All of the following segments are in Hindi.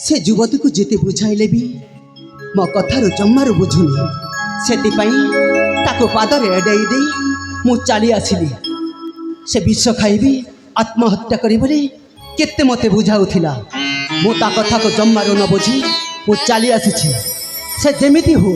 से युवती को जिते बुझाइले भी मो कथार जम्मार बुझुनी से पादर एडाई दे मु चली आसिली से विष खाइबी आत्महत्या करी बोली केते मते बुझाउथिला मु ता कथा को जम्मार न बुझी मु चली आसी से जेमिति हो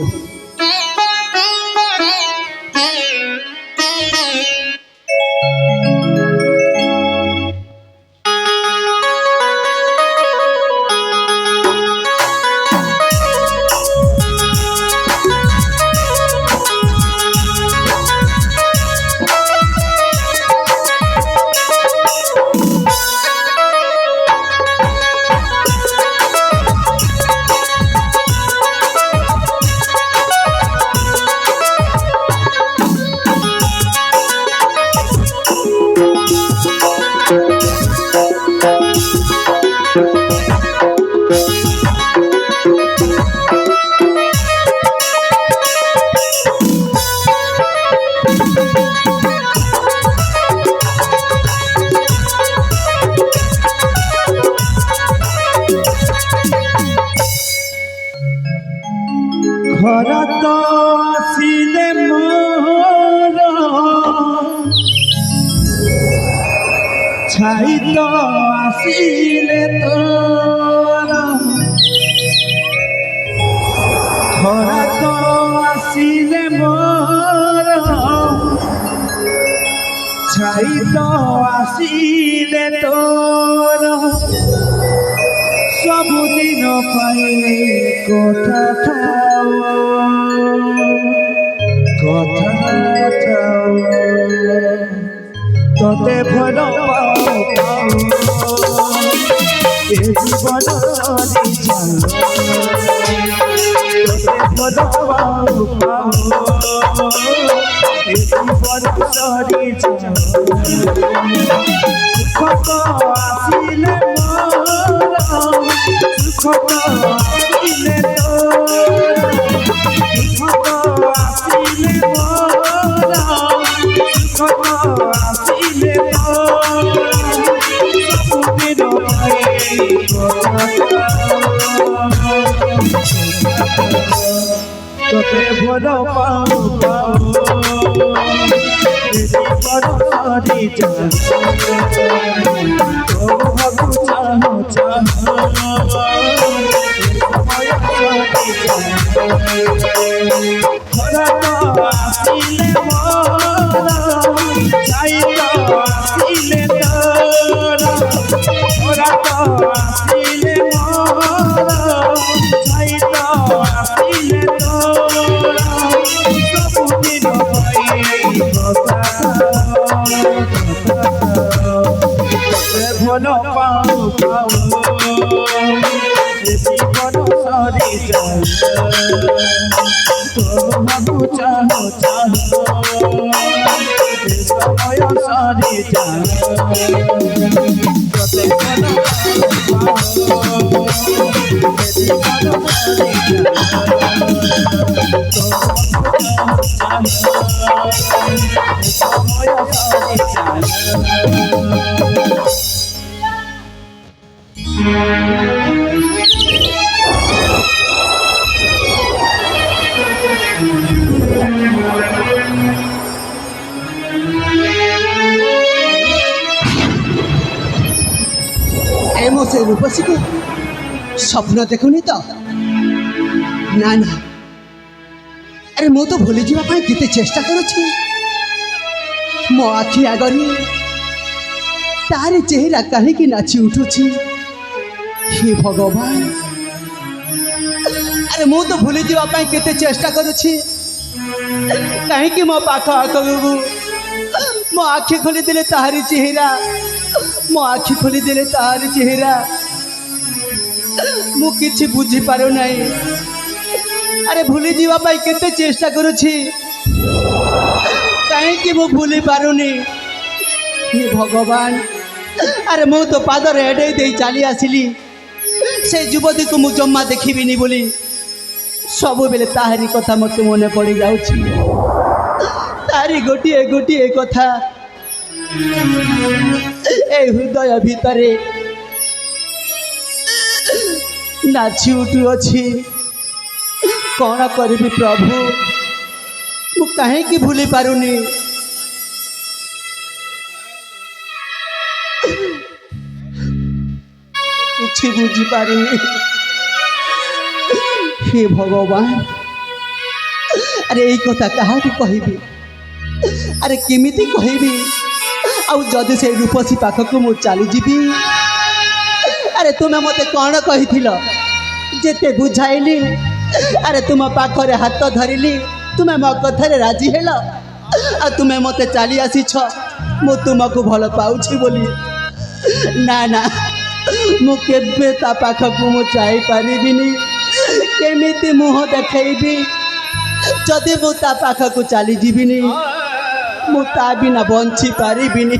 घर तो आसिले मोर छाई तो आसिले तोर घर तो आसिले मोर छाई तो आसिले तोर सबुदिन पाए कथा तोते भल जीवन आसिले सुख आसिले तोते भल पाऊ पाऊ जीवन सारी हकु चाहो चाहो खरा तो आसिले मोर छाई तो आसिले तोर खरा तो आसिले मोर छाई तो आसिले तोर सबुदिन भल पाऊ पाऊ जीवन सरी हकु चाहो चाहो समय सरी एमो से रूपसी को स्वप्न देखुनी तो ना ना अरे मु तो भूली जावाई केते चेष्टा करुछि मो आखि आगरी तारी चेहरा कहीं नाची उठुछि हे भगवान अरे मु तो भूली जावाई केते चेष्टा करुछि कहीं मो पाख आखू मो आखि खोली देले ताहारी चेहरा मो आखि खोली देले ताहारी चेहरा मु किछि बुझी पारो नाही अरे भूली जीवा पाई केते चेष्टा करुछि कहीं कि मु भूली पारुनी हे भगवान अरे मु तो पादर एडे दे चली आसिली से युवती को मु जम्मा देखिबिनी बोली सब बेले ताहारी कथा मत मने पड़ी जाउछि तारी गोटिए गोटिए कथा ए हृदय भितरे ନାଚି ଉଠୁଅଛି। କ'ଣ କରିବି ପ୍ରଭୁ, ମୁଁ କାହିଁକି ଭୁଲି ପାରୁନି। କିଛି ବୁଝିପାରୁନି। हे भगवान, अरे यही कथा क्या कहबी, अरे केमिति कहबी। आउ जदि से रूपसी पाखक मु चली जीवी, अरे तुम्हें मत कौन कही जेते बुझाइली, अरे तुम पाखरे हाथ धरिली, तुम्हें मो कथारे राजी हेल, आ तुम्हें मत चली आसीछ मु तुमको भल पाउछि बोली। ना ना, मु केबे ता पाखक मु चाहि पारिबिनी, केमिति मुह देखैबी। जदि मु ता पाखक चली जीविनी, मु ता बिना बंची पारिबिनी।